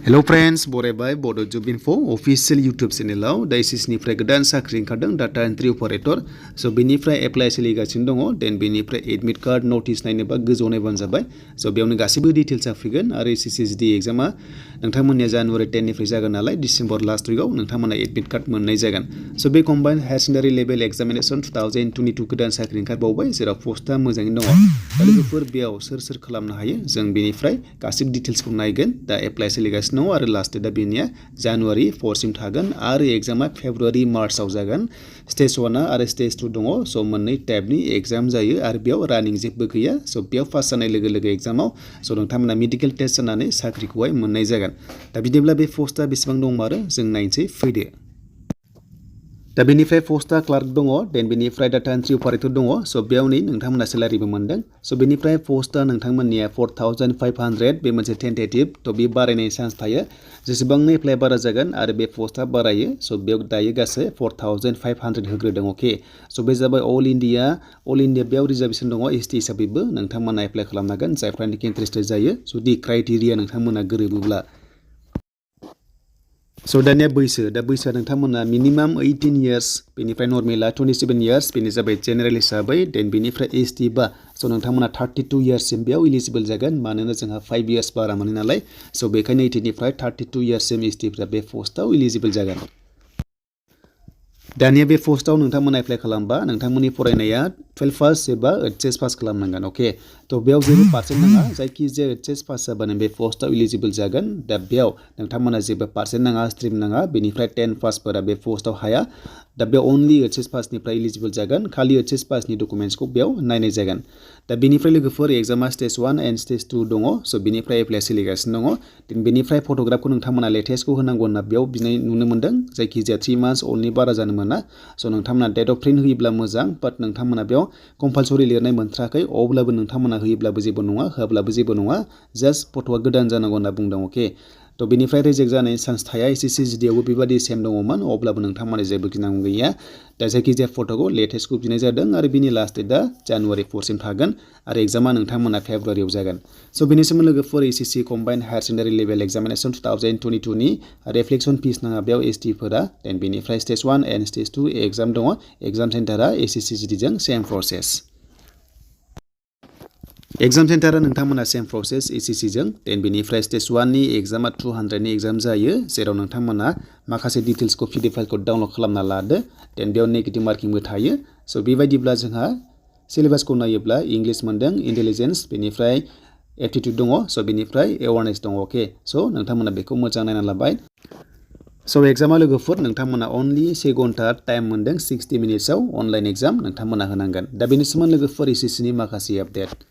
Hello friends, बरायबाय Bodo Job Info official YouTube channel दा SSC गोदान साख्रि ओंखारदों डाटा एन्ट्रि अपारेटर स' बेनिफ्राय एप्लाइ सोलिगासिनो दङ देन बेनिफ्राय एडमिट कार्ड नटिस नायनोबा गोजौआव नायबानो जाबाय स' बेयावनो गासैबो डिटेल्सआ फैगोन आरो SSC एग्जामा नोंथांमोननिया जानुवारि 10 निफ्राय जागोन नालाय डिसेम्बर लास्ट उइकआव नोंथांमोना एडमिट कार्ड मोननाय जागोन स' बे combine higher secondary level examination 2022 गोदान साख्रि ओंखारबावबाय जेराव पस्टआ मोजाङैनो दङ दा लोगोफोर बेयाव सोर खालामनो हायो जों बेनिफ्राय गासैबो डिटेल्सखौ नायगोन दा एप्लाइ सोलिगासिनो दङ आरो लास्ट डेटआ बेनिया जानुवारि 4 सिम थागोन आरो एग्जामा फेब्रुवारि मार्चआव जागोन स्टेज 1 आरो स्टेज 2 दङ स' मोननै टाइपनि एग्जाम जायो आरो बेयाव रानिं जेबो गैया स' बेयाव पास जानाय लोगो एग्जामाव स' नोंथांमोना मेडिकेल टेस्ट जानानै साख्रिखौहाय मोननाय जागोन दा बिदिब्ला बे पस्टआ बेसेबां दंमारो जों नायनोसै फैदो दा बेनिफ्राय पस्टआ क्लार्क दङ देन बेनिफ्राय डाटा एन्ट्रि अपारेटर दङ स' बेयाव नै नोंथांमोना सेलारिबो मोनदों स' बेनिफ्राय पस्टआ नोंथांमोननिया 4500 बे मोनसे टेन्टेटिभ थ' बे बारायनायनि चान्स थायो जेसेबांनो एप्लाइ बारा जागोन आरो बे पस्टआ बारायो स' बेयाव दायो गासै 4500 होग्रोदों अके स' बे जाबाय अल इन्डिया बेयाव रिजार्भेसन दङ ST हिसाबैबो नोंथांमोना एप्लाइ खालामनो हागोन जायफ्रानोखि इन्टारेस्टेड जायो जुदि क्राइटेरिया नोंथांमोना गोरोबोब्ला स' दानिया बैसोआ नोंथांमोना मिनिमाम 18 इयार्स बेनिफ्राय नर्मेला 27 इयार्स बेनि जाबाय जेनेरेल हिसाबै देन बेनिफ्राय ST बा स' नोंथांमोना 32 इयार्ससिम बेयाव इलिजिबल जागोन मानोना जोंहा 5 इयार्स बारा मोनो नालाय स' बेखायनो 18 निफ्राय 32 इयार्ससिम STफ्रा बे पस्टआव इलिजिबल जागोन दानिया बे पस्टआव नोंथांमोना एप्लाइ खालामबा नोंथांमोननि फरायनाया 12 पास एबा HS पास खालामनांगोन अके थ' बेयाव जेबो पार्सेन्ट नाङा जायखिजाया HS पास जाबानो बे पस्टआव इलिजिबल जागोन दा बेयाव नोंथांमोना जेबो पार्सेन्ट नाङा स्ट्रिम नाङा बेनिफ्राय 10 पासफोरा बे पस्टआव हाया दा बेयाव अनलि HS पासनिफ्राय इलिजिबल जागोन खालि HS पासनि डकुमेन्ट्सखौ बेयाव नायनाय जागोन दा बेनिफ्राय लोगोफोर एग्जामा स्टेज 1 एन्ड स्टेज 2 दङ स' बेनिफ्राय एप्लाइ सोलिगासिनो दङ बेनिफ्राय फट'ग्राफखौ नोंथांमोना लेटेस्टखौ होनांगौ होनना बेयाव बिनाय नुनो मोन्दों जायखिजाया 3 मान्थस अल्डनि बारा जानो मोना स' नोंथांमोना डेट अफ प्रिन्ट होयोब्ला मोजां बाट नोंथांमोना बेयाव कम्पालसरि लिरनाय मोनथ्राखै अब्लाबो नोंथांमोना होयोब्लाबो जेबो नङा होआब्लाबो जेबो नङा जास्ट फट'आ गोदान जानांगौ होनना बुंदों अके थ' बेनिफ्राय रिजेक्ट जानायनि चान्स थाया SSC GDआवबो बेबादि सेम दङमोन अब्लाबो नोंथांमोना जेबो गिनांगौ गैया दा जायखिजाया फट'खौ लेटेस्टखौ बिनाय जादों आरो बिनि लास्ट डेटआ जानुवारि 4 सिम थागोन आरो एग्जामा नोंथांमोना फेब्रुवारियाव जागोन स' बेनि सोमोन्दै लोगोफोर SSC combined higher secondary level examination 2022 नि रिफ्लेक्सन फिस नाङा बेयाव STफोरा देन बेनिफ्राय स्टेज 1 एन्ड स्टेज 2 एग्जाम दङ एग्जाम सेन्टारा SSC GDजों सेम प्रसेस एग्जाम सेन्टारा नोंथांमोना सेम प्रसेस SSC जों देन बेनिफ्राय स्टेज 1 नि एग्जामा 200 नि एग्जाम जायो जेराव नोंथांमोना माखासे डिटेल्सखौ PDF फाइलखौ डाउनलड खालामना लादो देन बेयाव नेगेटिभ मार्किंबो थायो स' बेबायदिब्ला जोंहा सिलेबासखौ नायोब्ला इंलिश मोनदों इन्टेलिजेन्स बेनिफ्राय एप्टिट्युड दङ स' बेनिफ्राय एवारनेस दङ अके स' नोंथांमोना बेखौ मोजां नायना लाबाय स' एग्जामा लोगोफोर नोंथांमोना अनलि 1 घन्टा टाइम मोनदों 60 मिनिट्सआव अनलाइन एग्जाम नोंथांमोना होनांगोन दा बेनि सोमोन्दै लोगोफोर SSC नि माखासे आपडेट